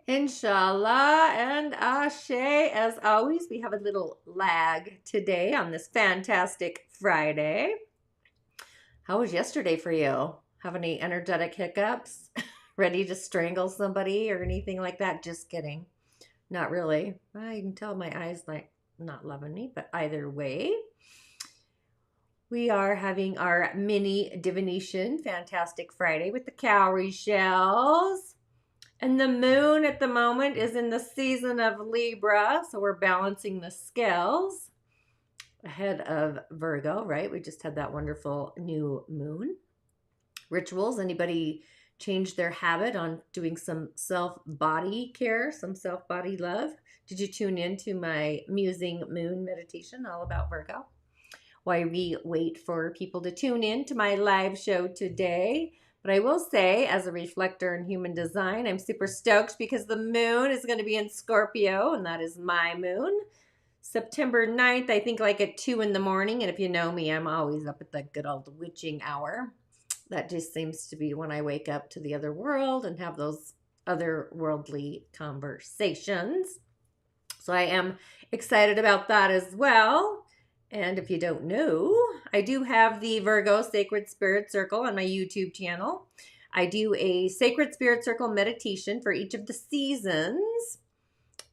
Inshallah and Ashe. As always, we have a little lag today on this fantastic Friday. How was yesterday for you? Have any energetic hiccups? Ready to strangle somebody or anything like that? Just kidding. Not really. I can tell my eyes like not loving me, but either way, we are having our mini divination fantastic Friday with the cowrie shells. And the moon at the moment is in the season of Libra, so we're balancing the scales ahead of Virgo, right? We just had that wonderful new moon. Rituals, anybody change their habit on doing some self body care, some self body love? Did you tune in to my musing moon meditation all about Virgo? While we wait for people to tune in to my live show today. But I will say, as a reflector in human design, I'm super stoked because the moon is going to be in Scorpio, and that is my moon. September 9th, I think like at 2 in the morning. And if you know me, I'm always up at the good old witching hour. That just seems to be when I wake up to the other world and have those otherworldly conversations. So I am excited about that as well. And if you don't know, I do have the Virgo Sacred Spirit Circle on my YouTube channel. I do a Sacred Spirit Circle meditation for each of the seasons,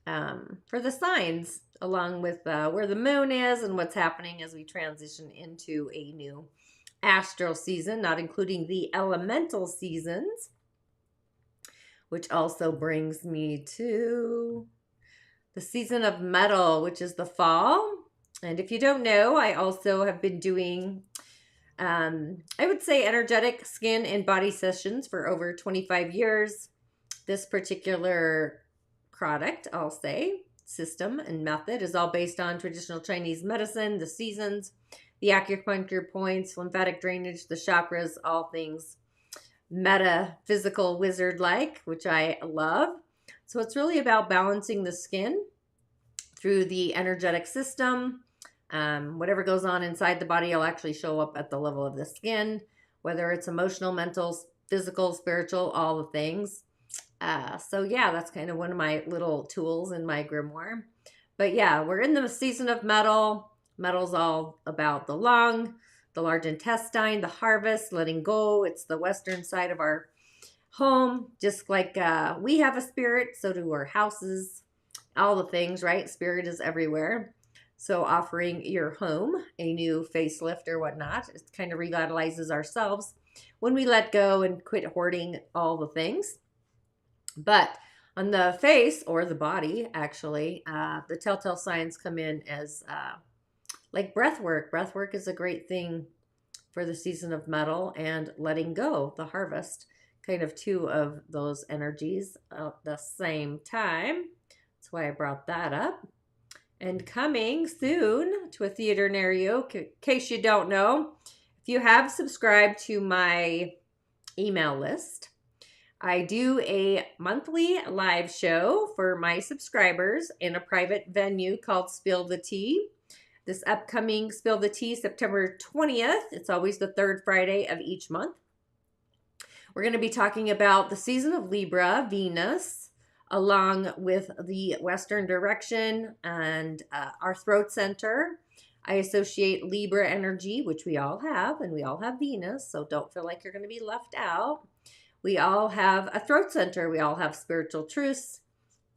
for the signs, along with where the moon is and what's happening as we transition into a new astral season, not including the elemental seasons, which also brings me to the season of metal, which is the fall. And if you don't know, I also have been doing, I would say, energetic skin and body sessions for over 25 years. This particular product, I'll say, system and method is all based on traditional Chinese medicine, the seasons, the acupuncture points, lymphatic drainage, the chakras, all things metaphysical wizard-like, which I love. So it's really about balancing the skin through the energetic system. Whatever goes on inside the body will actually show up at the level of the skin, whether it's emotional, mental, physical, spiritual, all the things. So yeah, that's kind of one of my little tools in my grimoire. But yeah, we're in the season of metal. Metal's all about the lung, the large intestine, the harvest, letting go. It's the western side of our home. Just like we have a spirit, so do our houses, all the things, right? Spirit is everywhere. So offering your home a new facelift or whatnot, it kind of revitalizes ourselves when we let go and quit hoarding all the things. But on the face or the body, actually, the telltale signs come in as like breath work. Breath work is a great thing for the season of metal, and letting go, the harvest, kind of two of those energies at the same time. That's why I brought that up. And coming soon to a theater near you, in case you don't know, if you have subscribed to my email list, I do a monthly live show for my subscribers in a private venue called Spill the Tea. This upcoming Spill the Tea, September 20th, it's always the third Friday of each month. We're going to be talking about the season of Libra, Venus, along with the Western direction and our throat center. I associate Libra energy, which we all have, and we all have Venus, so don't feel like you're going to be left out. We all have a throat center. We all have spiritual truths.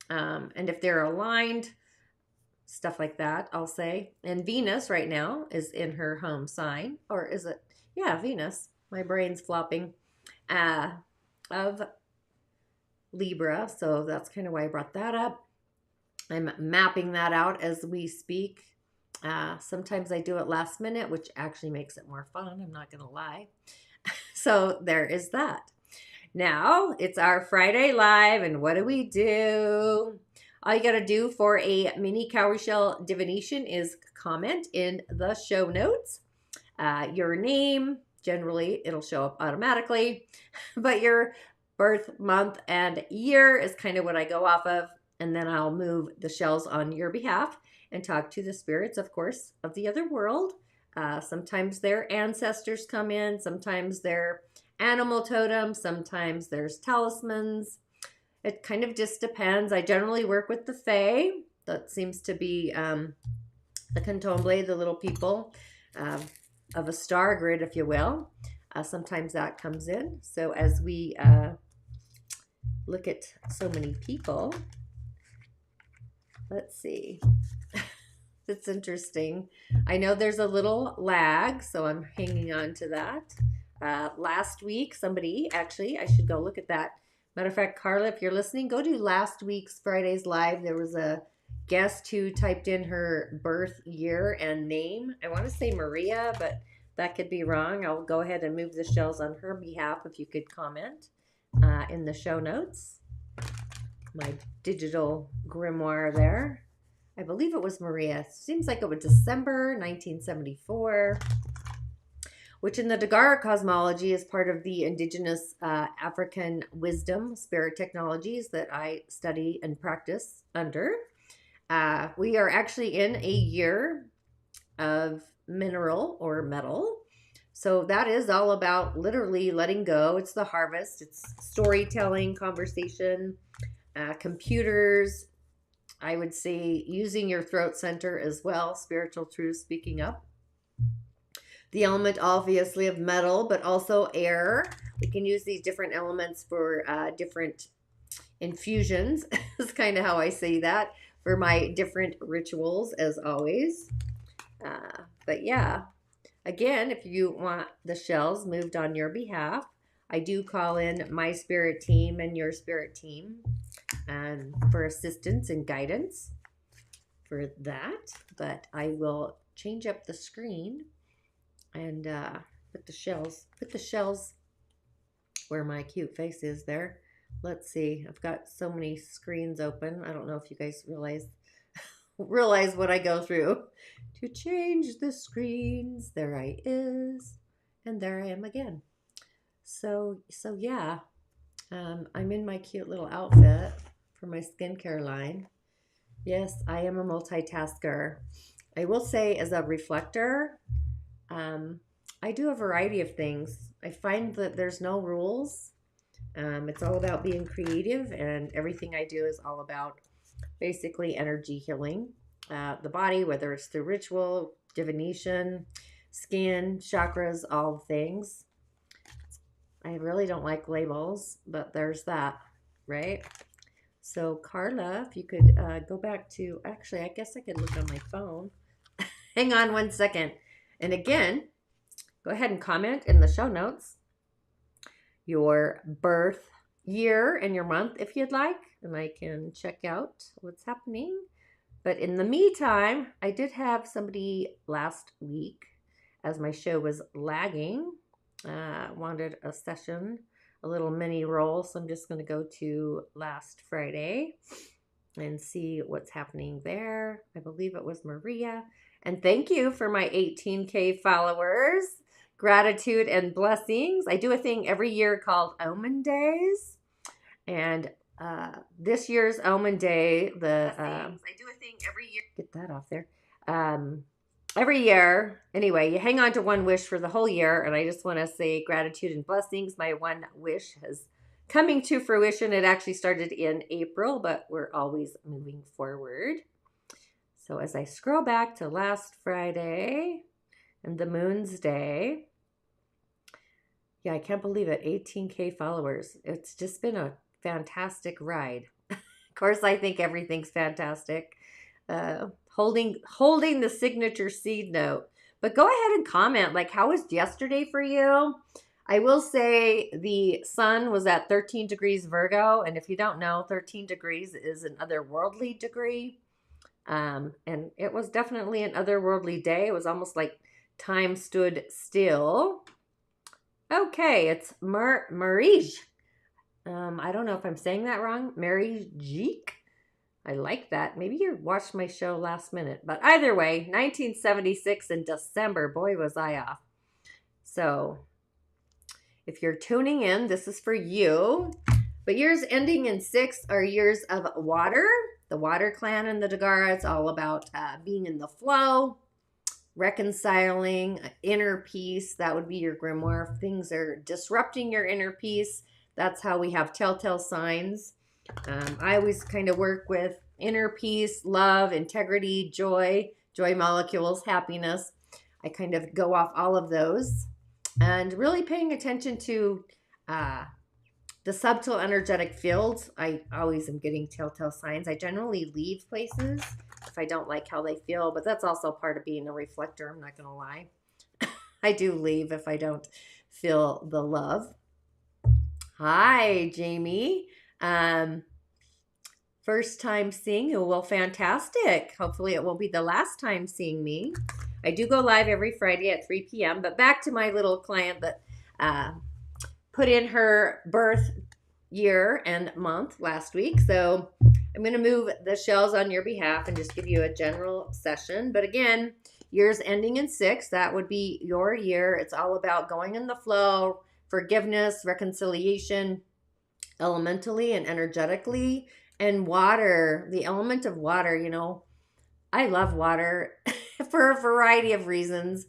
And if they're aligned, stuff like that, I'll say. And Venus right now is in her home sign. Or is it? Yeah, Venus. My brain's flopping. Of Libra. So that's kind of why I brought that up. I'm mapping that out as we speak. Sometimes I do it last minute, which actually makes it more fun. I'm not going to lie. So there is that. Now it's our Friday live, and what do? All you got to do for a mini cowrie shell divination is comment in the show notes. Your name, generally it'll show up automatically, but your birth month and year is kind of what I go off of, and then I'll move the shells on your behalf and talk to the spirits, of course, of the other world. Sometimes their ancestors come in, sometimes their animal totems, sometimes there's talismans. It kind of just depends. I generally work with the Fae. That seems to be the candomblé, the little people of a star grid, if you will. Sometimes that comes in. So as we look at so many people, let's see. It's interesting. I know there's a little lag, so I'm hanging on to that. Last week, somebody, actually, I should go look at that. Matter of fact, Carla, if you're listening, go to last week's Friday's Live. There was a guest who typed in her birth year and name. I want to say Maria, but that could be wrong. I'll go ahead and move the shells on her behalf if you could comment in the show notes. My digital grimoire there. I believe it was Maria. Seems like it was December 1974, which in the Dagara cosmology is part of the indigenous African wisdom, spirit technologies that I study and practice under. We are actually in a year of mineral or metal. So that is all about literally letting go. It's the harvest. It's storytelling, conversation, computers. I would say using your throat center as well, spiritual truth, speaking up. The element, obviously, of metal, but also air. We can use these different elements for different infusions. Is kind of how I say that for my different rituals, as always. But yeah, again, if you want the shells moved on your behalf, I do call in my spirit team and your spirit team for assistance and guidance for that. But I will change up the screen and put the shells where my cute face is there. Let's see. I've got so many screens open. I don't know if you guys realize what I go through to change the screens. There I is, and there I am again. So yeah, I'm in my cute little outfit for my skincare line. Yes, I am a multitasker. I will say, as a reflector, I do a variety of things. I find that there's no rules. It's all about being creative, and everything I do is all about basically energy healing the body, whether it's through ritual, divination, skin, chakras, all things. I really don't like labels, but there's that, right? So Carla, if you could go back to, actually, I guess I could look on my phone. Hang on one second. And again, go ahead and comment in the show notes your birth year and your month if you'd like, and I can check out what's happening. But in the meantime, I did have somebody last week, as my show was lagging, wanted a session, a little mini roll. So I'm just going to go to last Friday and see what's happening there. I believe it was Maria. And thank you for my 18K followers. Gratitude and blessings. I do a thing every year called Omen Days. And this year's Omen Day, I do a thing every year. Get that off there. Every year, anyway, you hang on to one wish for the whole year. And I just want to say gratitude and blessings. My one wish has coming to fruition. It actually started in April, but we're always moving forward. So as I scroll back to last Friday and the Moon's Day, yeah, I can't believe it. 18K followers. It's just been a fantastic ride. Of course, I think everything's fantastic. Holding the signature seed note. But go ahead and comment, like, how was yesterday for you? I will say the sun was at 13 degrees Virgo. And if you don't know, 13 degrees is an otherworldly degree. And it was definitely an otherworldly day. It was almost like time stood still. Okay, it's Marije. I don't know if I'm saying that wrong. Marije. I like that. Maybe you watched my show last minute. But either way, 1976 in December. Boy, was I off. So if you're tuning in, this is for you. But years ending in 6 are years of water. The water clan in the Dagara. It's all about being in the flow, reconciling, inner peace. That would be your grimoire. If things are disrupting your inner peace, that's how we have telltale signs. I always kind of work with inner peace, love, integrity, joy molecules, happiness. I kind of go off all of those and really paying attention to uh, the subtle energetic fields. I always am getting telltale signs. I generally leave places if I don't like how they feel, but that's also part of being a reflector. I'm not going to lie. I do leave if I don't feel the love. Hi, Jamie. Um, First time seeing you. Well, fantastic. Hopefully, it won't be the last time seeing me. I do go live every Friday at 3 p.m. But back to my little client that put in her birth year and month last week. So I'm going to move the shells on your behalf and just give you a general session. But again, years ending in 6, that would be your year. It's all about going in the flow, forgiveness, reconciliation, elementally and energetically, and water, the element of water. You know, I love water for a variety of reasons.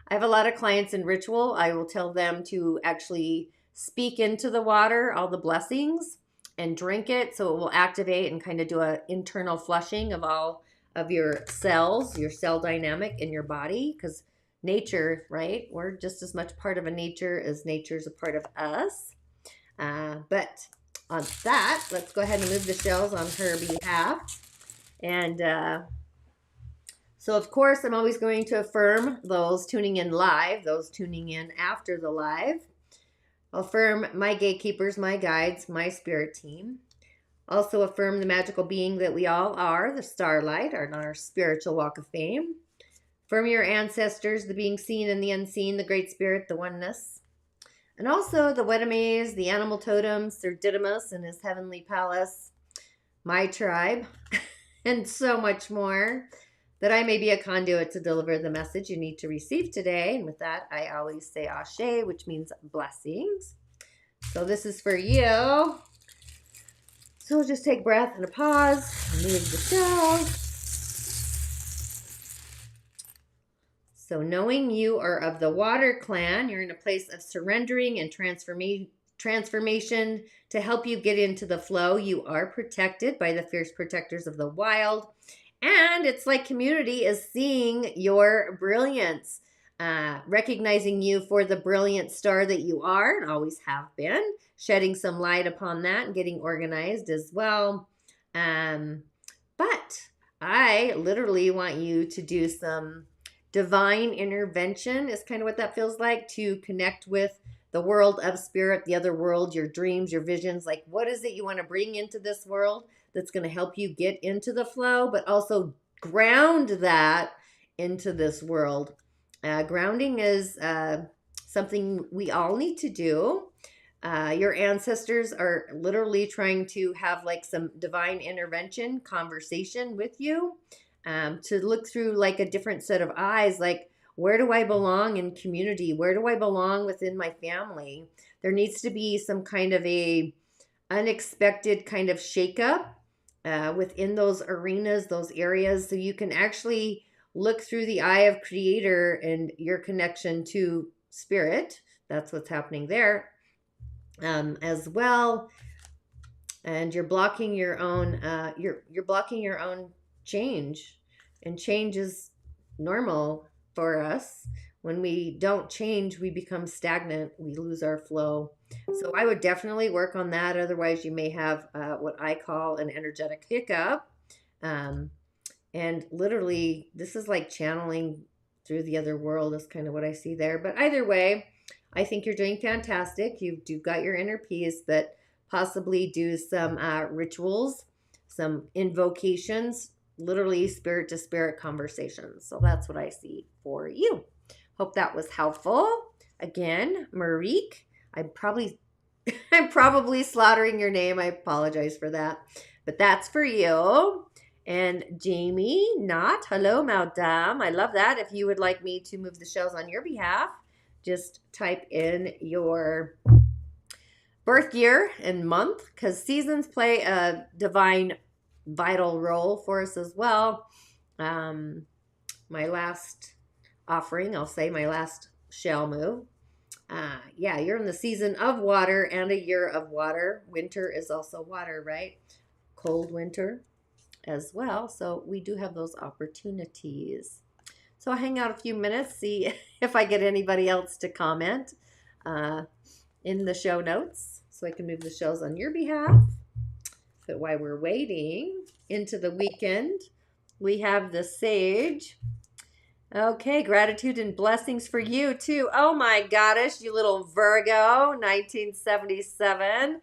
I have a lot of clients in ritual. I will tell them to actually speak into the water, all the blessings, and drink it so it will activate and kind of do an internal flushing of all of your cells, your cell dynamic in your body, because nature, right? We're just as much part of a nature as nature's a part of us. But on that, let's go ahead and move the shells on her behalf. And so, of course, I'm always going to affirm those tuning in live, those tuning in after the live. I'll affirm my gatekeepers, my guides, my spirit team. Also affirm the magical being that we all are, the starlight, our spiritual walk of fame. Affirm your ancestors, the being seen and the unseen, the great spirit, the oneness. And also the Wedemes, the animal totems, Sir Didymus and his heavenly palace, my tribe, and so much more, that I may be a conduit to deliver the message you need to receive today. And with that, I always say Ashe, which means blessings. So this is for you. So just take a breath and a pause, move the shells. So knowing you are of the water clan, you're in a place of surrendering and transformation to help you get into the flow. You are protected by the fierce protectors of the wild. And it's like community is seeing your brilliance, recognizing you for the brilliant star that you are and always have been, shedding some light upon that and getting organized as well. But I literally want you to do some divine intervention is kind of what that feels like, to connect with the world of spirit, the other world, your dreams, your visions. Like, what is it you want to bring into this world that's going to help you get into the flow, but also ground that into this world? Grounding is something we all need to do. Your ancestors are literally trying to have like some divine intervention conversation with you, to look through like a different set of eyes, like, where do I belong in community? Where do I belong within my family? There needs to be some kind of a unexpected kind of shakeup within those arenas, those areas, so you can actually look through the eye of creator and your connection to spirit. That's what's happening there as well. And you're blocking your own you're blocking your own change, and change is normal for us. When we don't change, we become stagnant, we lose our flow. So I would definitely work on that. Otherwise, you may have what I call an energetic hiccup. And literally, this is like channeling through the other world is kind of what I see there. But either way, I think you're doing fantastic. You've got your inner peace, but possibly do some rituals, some invocations, literally spirit to spirit conversations. So that's what I see for you. Hope that was helpful. Again, Marique, I'm probably slaughtering your name. I apologize for that. But that's for you. And Jamie, not hello, madame. I love that. If you would like me to move the shells on your behalf, just type in your birth year and month, because seasons play a divine vital role for us as well. My last offering, I'll say my last shell move, Yeah, you're in the season of water and a year of water. Winter is also water, right? Cold winter as well. So we do have those opportunities. So I'll hang out a few minutes, see if I get anybody else to comment uh, in the show notes so I can move the shells on your behalf. But while we're waiting into the weekend, we have the sage. Okay, gratitude and blessings for you too. Oh my gosh, you little Virgo, 1977.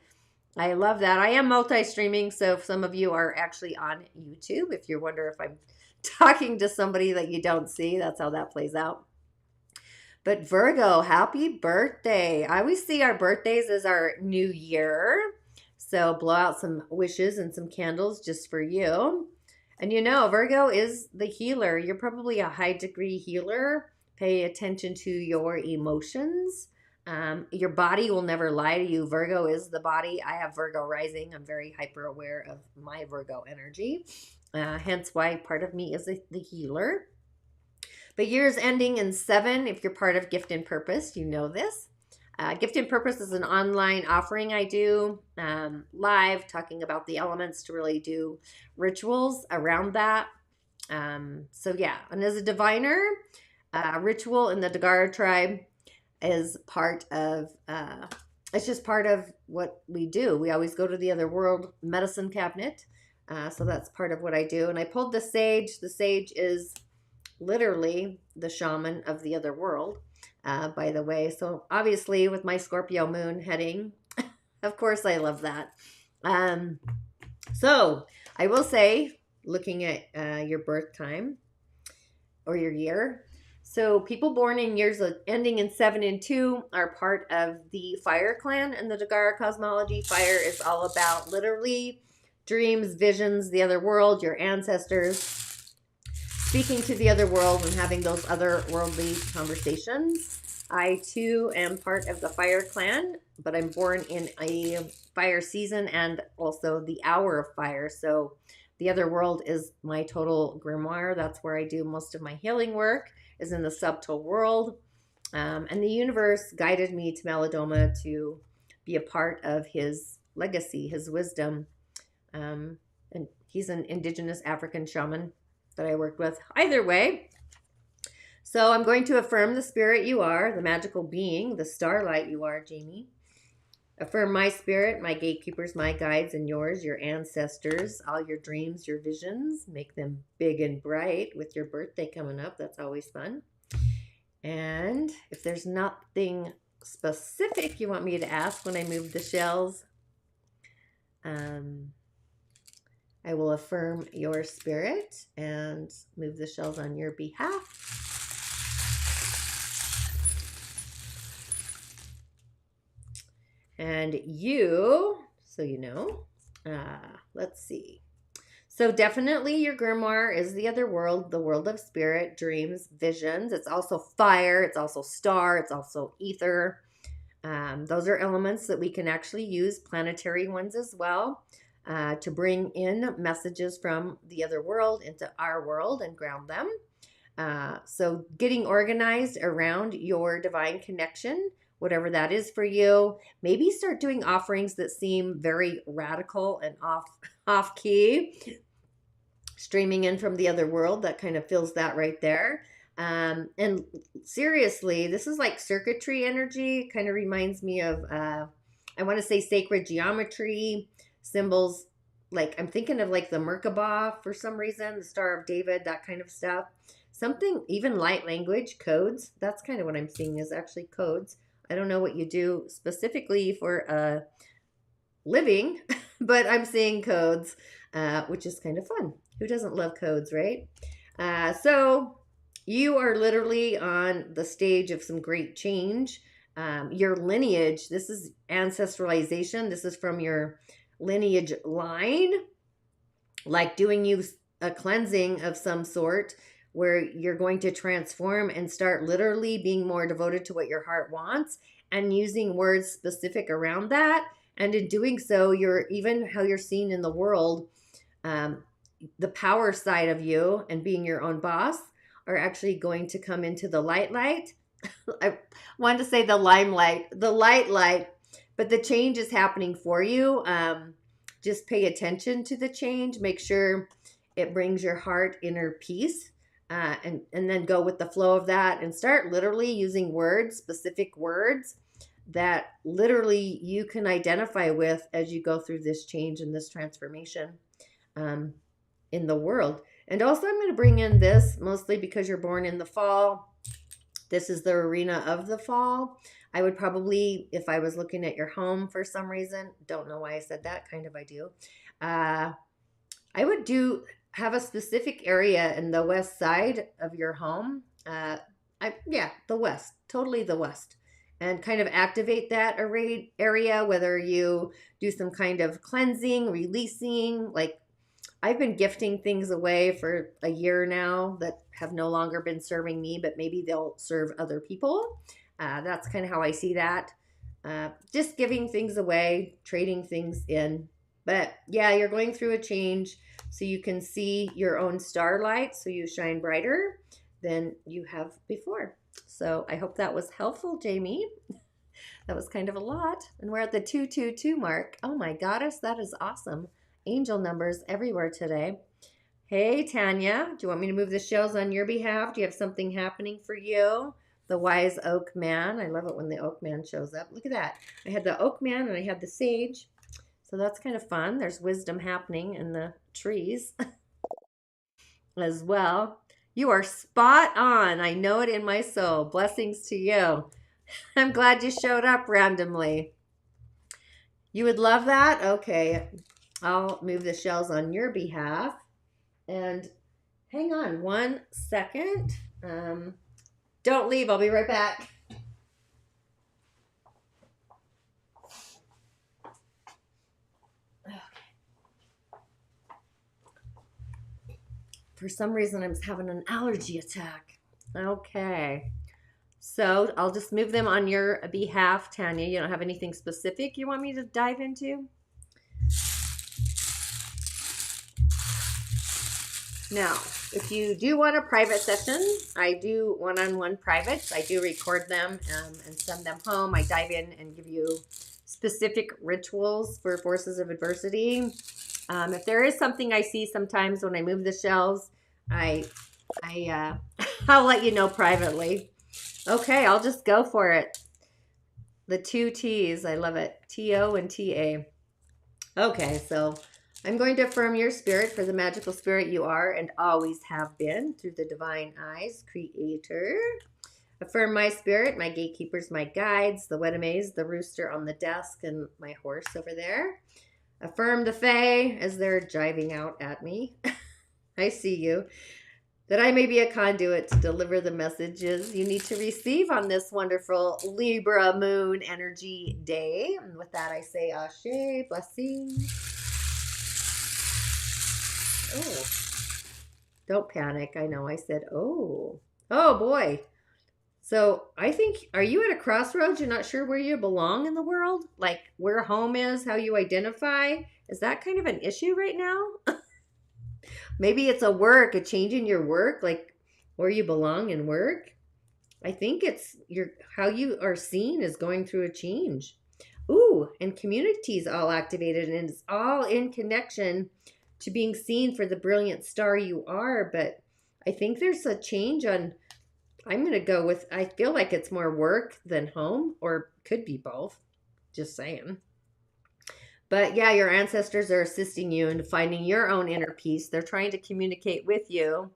I love that. I am multi-streaming, so if some of you are actually on YouTube, if you wonder if I'm talking to somebody that you don't see, that's how that plays out. But Virgo, happy birthday. I always see our birthdays as our new year. So blow out some wishes and some candles just for you. And you know, Virgo is the healer. You're probably a high degree healer. Pay attention to your emotions. Your body will never lie to you. Virgo is the body. I have Virgo rising. I'm very hyper aware of my Virgo energy. Hence why part of me is the healer. But year's ending in 7. If you're part of Gift and Purpose, you know this. Gift and Purpose is an online offering I do live, talking about the elements to really do rituals around that. So yeah, and as a diviner, ritual in the Dagara tribe is part of, it's just part of what we do. We always go to the other world medicine cabinet. So that's part of what I do. And I pulled the sage. The sage is literally the shaman of the other world, by the way. So obviously with my Scorpio moon heading, of course I love that. So I will say, looking at your birth time or your year, so people born in years ending in 7 and 2 are part of the fire clan in the Dagara cosmology. Fire is all about literally dreams, visions, the other world, your ancestors, speaking to the other world and having those otherworldly conversations. I too am part of the fire clan, but I'm born in a fire season and also the hour of fire. So the other world is my total grimoire. That's where I do most of my healing work, is in the subtle world. And the universe guided me to Malidoma to be a part of his legacy, his wisdom. And he's an indigenous African shaman that I work with. Either way, so I'm going to affirm the spirit you are, the magical being, the starlight you are, Jamie. Affirm my spirit, my gatekeepers, my guides, and yours, your ancestors, all your dreams, your visions. Make them big and bright with your birthday coming up. That's always fun. And if there's nothing specific you want me to ask when I move the shells, I will affirm your spirit and move the shells on your behalf. And you, so you know, let's see. So definitely your grimoire is the other world, the world of spirit, dreams, visions. It's also fire, it's also star, it's also ether. Those are elements that we can actually use, planetary ones as well, to bring in messages from the other world into our world and ground them. So getting organized around your divine connection, whatever that is for you. Maybe start doing offerings that seem very radical and off key. Streaming in from the other world, that kind of fills that right there. And seriously, this is like circuitry energy. Kind of reminds me of, I want to say sacred geometry, symbols. Like I'm thinking of like the Merkabah for some reason, the Star of David, that kind of stuff. Something, even light language, codes. That's kind of what I'm seeing is actually codes. I don't know what you do specifically for a living, but I'm seeing codes, which is kind of fun. Who doesn't love codes, right? So you are literally on the stage of some great change. Your lineage, this is ancestralization. This is from your lineage line, like doing you a cleansing of some sort, where you're going to transform and start literally being more devoted to what your heart wants and using words specific around that. And in doing so, you're even how you're seen in the world, the power side of you and being your own boss are actually going to come into the light, I wanted to say the limelight, the light, but the change is happening for you. Just pay attention to the change. Make sure it brings your heart inner peace, and then go with the flow of that and start literally using words, specific words that literally you can identify with as you go through this change and this transformation um, in the world. And also, I'm going to bring in this mostly because you're born in the fall. This is the arena of the fall. I would probably, if I was looking at your home for some reason, don't know why I said that, kind of I do. I would have a specific area in the west side of your home. Yeah, the west, totally the west. And kind of activate that area, whether you do some kind of cleansing, releasing, like I've been gifting things away for a year now that have no longer been serving me, but maybe they'll serve other people. That's kind of how I see that. Just giving things away, trading things in. But yeah, you're going through a change so you can see your own starlight, so you shine brighter than you have before. So I hope that was helpful, Jamie. That was kind of a lot. And we're at the 222 mark. Oh my goddess, that is awesome. Angel numbers everywhere today. Hey, Tanya, do you want me to move the shells on your behalf? Do you have something happening for you? The wise oak man. I love it when the oak man shows up. Look at that. I had the oak man and I had the sage. So that's kind of fun. There's wisdom happening in the trees as well. You are spot on. I know it in my soul. Blessings to you. I'm glad you showed up randomly. You would love that? Okay. I'll move the shells on your behalf. And hang on 1 second. Don't leave. I'll be right back. Okay. For some reason, I'm having an allergy attack. Okay. So I'll just move them on your behalf, Tanya. You don't have anything specific you want me to dive into? Now, if you do want a private session, I do one-on-one privates. I do record them and send them home. I dive in and give you specific rituals for forces of adversity. If there is something I see sometimes when I move the shells, I'll let you know privately. Okay, I'll just go for it. The 2 T's, I love it. T-O and T-A. Okay, so I'm going to affirm your spirit for the magical spirit you are and always have been through the divine eyes, creator. Affirm my spirit, my gatekeepers, my guides, the Wedemaze, the rooster on the desk, and my horse over there. Affirm the Fae as they're jiving out at me. I see you. That I may be a conduit to deliver the messages you need to receive on this wonderful Libra moon energy day. And with that, I say Ashe, blessings. Oh, don't panic. I know I said, oh boy. So I think, are you at a crossroads? You're not sure where you belong in the world? Like where home is, how you identify? Is that kind of an issue right now? Maybe it's a change in your work, like where you belong in work. I think it's how you are seen is going through a change. Ooh, and community's all activated and it's all in connection to being seen for the brilliant star you are. But I think there's a change on, I'm going to go with, I feel like it's more work than home, or could be both. Just saying. But yeah, your ancestors are assisting you in finding your own inner peace. They're trying to communicate with you.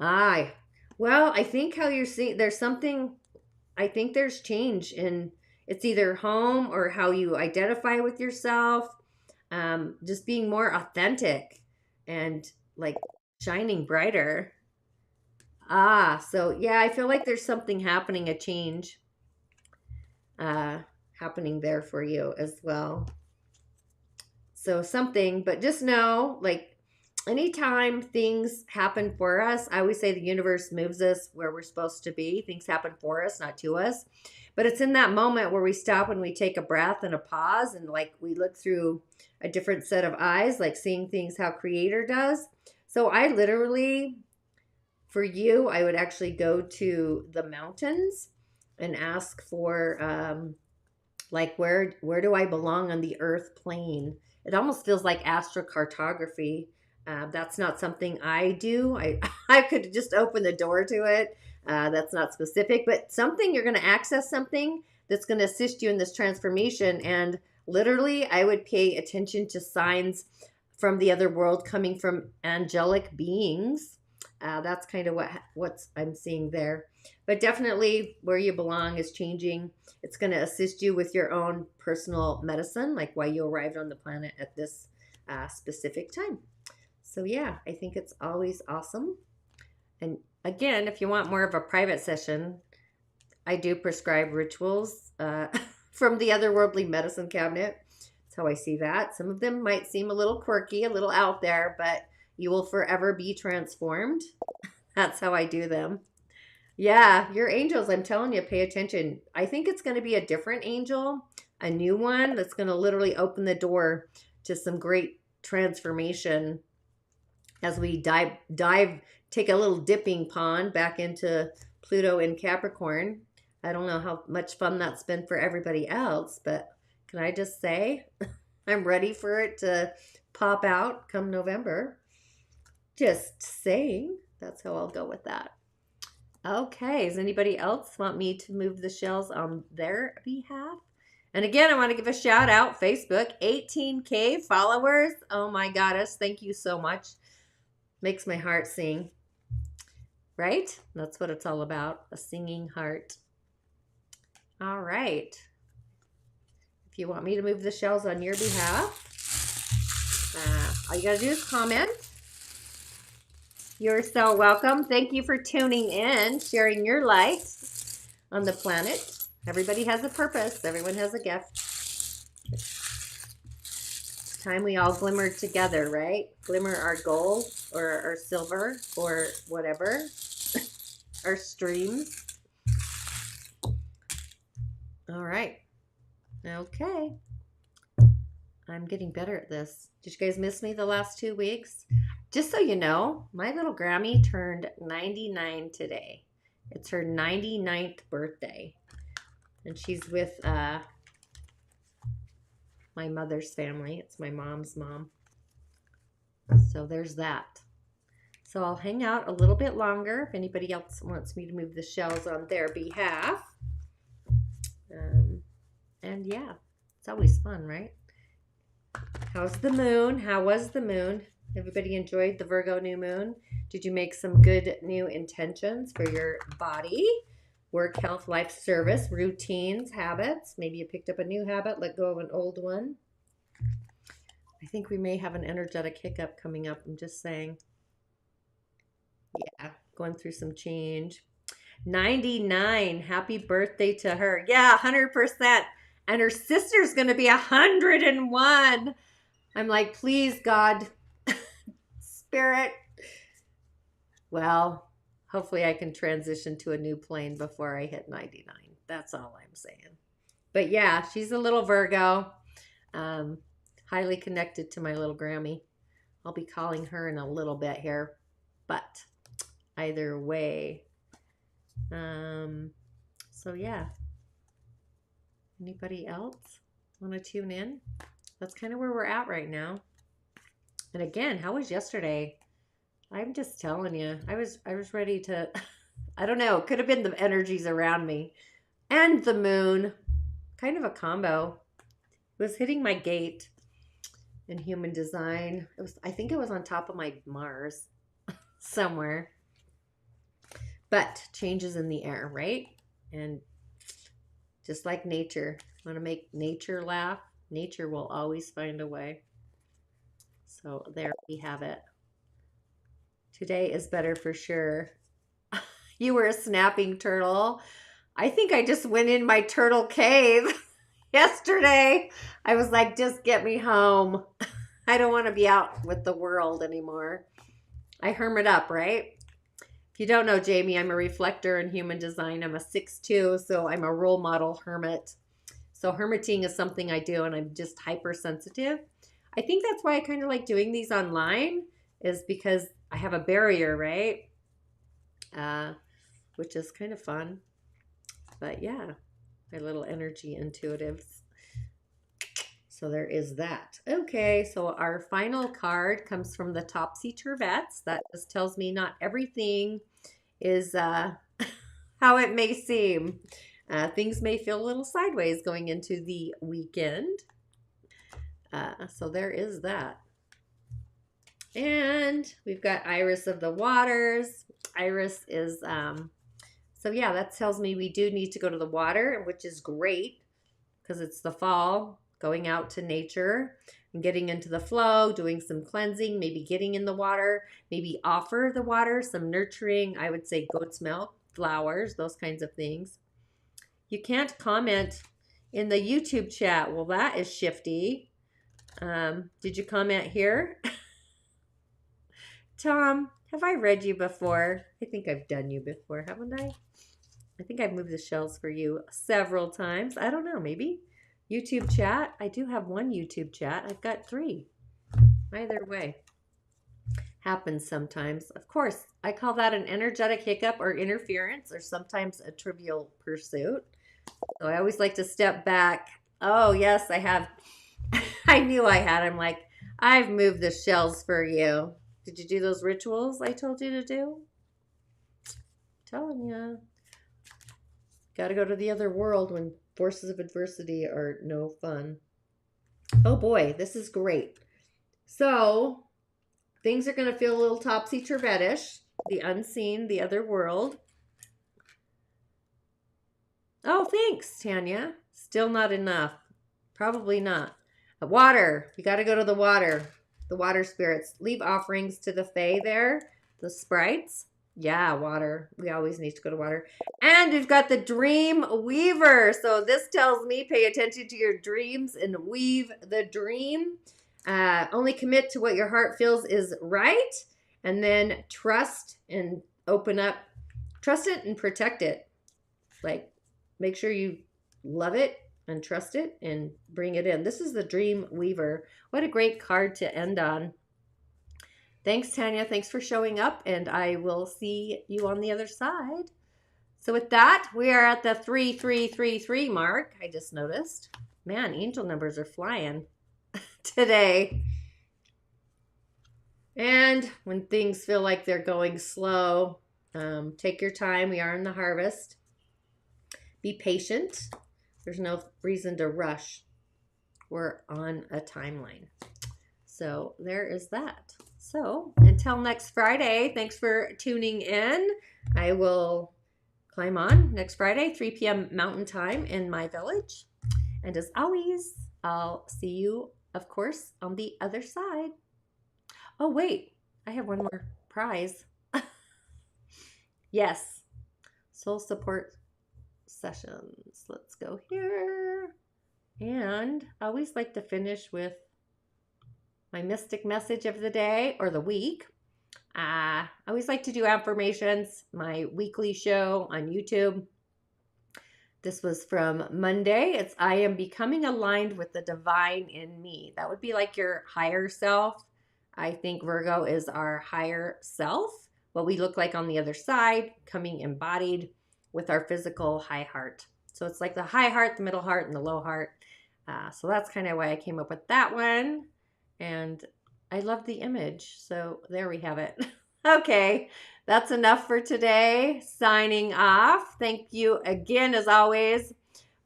Well, I think how you're seeing, I think there's change in, it's either home or how you identify with yourself. Just being more authentic and like shining brighter. So yeah, I feel like there's something happening, a change happening there for you as well. So something, but just know, like anytime things happen for us, I always say the universe moves us where we're supposed to be. Things happen for us, not to us. But it's in that moment where we stop and we take a breath and a pause and like we look through a different set of eyes, like seeing things how Creator does. So I literally For you, I would actually go to the mountains and ask for like where do I belong on the earth plane? It almost feels like astrocartography. That's not something I do. I could just open the door to it. That's not specific, but something you're going to access something that's going to assist you in this transformation. And literally, I would pay attention to signs from the other world coming from angelic beings. That's kind of what I'm seeing there. But definitely where you belong is changing. It's going to assist you with your own personal medicine, like why you arrived on the planet at this specific time. So yeah, I think it's always awesome. And again, if you want more of a private session, I do prescribe rituals from the otherworldly medicine cabinet. That's how I see that. Some of them might seem a little quirky, a little out there, but you will forever be transformed. That's how I do them. Yeah, your angels, I'm telling you, pay attention. I think it's going to be a different angel, a new one that's going to literally open the door to some great transformation as we dive, take a little dipping pond back into Pluto in Capricorn. I don't know how much fun that's been for everybody else, but can I just say I'm ready for it to pop out come November. Just saying. That's how I'll go with that. Okay, does anybody else want me to move the shells on their behalf? And again, I want to give a shout out, Facebook, 18K followers. Oh my goddess, thank you so much. Makes my heart sing. Right? That's what it's all about, a singing heart. All right. If you want me to move the shells on your behalf, all you got to do is comment. You're so welcome. Thank you for tuning in, sharing your light on the planet. Everybody has a purpose. Everyone has a gift. It's time we all glimmer together, right? Glimmer our gold or our silver or whatever. Our streams. All right. Okay. I'm getting better at this. Did you guys miss me the last 2 weeks? Just so you know, my little Grammy turned 99 today. It's her 99th birthday. And she's with my mother's family. It's my mom's mom. So there's that. So I'll hang out a little bit longer if anybody else wants me to move the shells on their behalf. And yeah, it's always fun, right? How's the moon? How was the moon? Everybody enjoyed the Virgo new moon? Did you make some good new intentions for your body? Work, health, life, service, routines, habits. Maybe you picked up a new habit, let go of an old one. I think we may have an energetic hiccup coming up. I'm just saying. Yeah, going through some change. 99. Happy birthday to her. Yeah, 100%. And her sister's going to be 101. I'm like, please, God, Spirit. Well, hopefully I can transition to a new plane before I hit 99. That's all I'm saying. But yeah, she's a little Virgo. Highly connected to my little Grammy. I'll be calling her in a little bit here. But either way. So yeah. Anybody else want to tune in? That's kind of where we're at right now. And again, how was yesterday? I'm just telling you, I was ready to, I don't know, it could have been the energies around me and the moon, kind of a combo. It was hitting my gate in human design. I think it was on top of my Mars somewhere. But changes in the air, right? And just like nature, want to make nature laugh? Nature will always find a way. So there we have it. Today is better for sure. You were a snapping turtle. I think I just went in my turtle cave yesterday. I was like, just get me home. I don't want to be out with the world anymore. I hermit up, right? If you don't know Jamie, I'm a reflector in human design. I'm a 6'2", so I'm a role model hermit. So hermiting is something I do, and I'm just hypersensitive. I think that's why I kind of like doing these online, is because I have a barrier, right? which is kind of fun. But yeah, my little energy intuitives. So there is that. Okay, so our final card comes from the Topsy Turvettes. That just tells me not everything is how it may seem. Things may feel a little sideways going into the weekend. So there is that. And we've got Iris of the Waters. Iris is, so yeah, that tells me we do need to go to the water, which is great because it's the fall, going out to nature and getting into the flow, doing some cleansing, maybe getting in the water, maybe offer the water, some nurturing, I would say goat's milk, flowers, those kinds of things. You can't comment in the YouTube chat. Well, that is shifty. Did you comment here? Tom, have I read you before? I think I've done you before, haven't I? I think I've moved the shells for you several times. I don't know, maybe. YouTube chat. I do have one YouTube chat. I've got 3. Either way. Happens sometimes. Of course, I call that an energetic hiccup or interference, or sometimes a trivial pursuit. So I always like to step back. Oh, yes, I have. I knew I had. I'm like, I've moved the shells for you. Did you do those rituals I told you to do? I'm telling you. Got to go to the other world when forces of adversity are no fun. Oh boy, this is great. So things are going to feel a little topsy-turvetish. The unseen, the other world. Oh, thanks, Tanya. Still not enough. Probably not. Water. You got to go to the water. The water spirits. Leave offerings to the fae there. The sprites. Yeah, water. We always need to go to water. And we've got the Dream Weaver. So this tells me pay attention to your dreams and weave the dream. Only commit to what your heart feels is right. And then trust and open up. Trust it and protect it. Like, make sure you love it and trust it and bring it in. This is the Dream Weaver. What a great card to end on. Thanks, Tanya. Thanks for showing up, and I will see you on the other side. So with that, we are at the 3333 mark. I just noticed. Man, angel numbers are flying today. And when things feel like they're going slow, take your time. We are in the harvest. Be patient. There's no reason to rush. We're on a timeline. So there is that. So until next Friday, thanks for tuning in. I will climb on next Friday, 3 p.m. Mountain Time in my village. And as always, I'll see you, of course, on the other side. Oh, wait, I have one more prize. Yes, soul support sessions. Let's go here. And I always like to finish with my mystic message of the day or the week. I always like to do affirmations, my weekly show on YouTube. This was from Monday. It's I am becoming aligned with the divine in me. That would be like your higher self. I think Virgo is our higher self, what we look like on the other side, coming embodied with our physical high heart. So it's like the high heart, the middle heart, and the low heart. So that's kind of why I came up with that one. And I love the image. So there we have it. Okay, that's enough for today. Signing off. Thank you again, as always.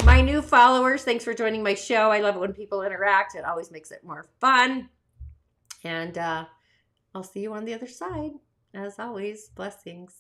My new followers, thanks for joining my show. I love it when people interact. It always makes it more fun. And I'll see you on the other side. As always, blessings.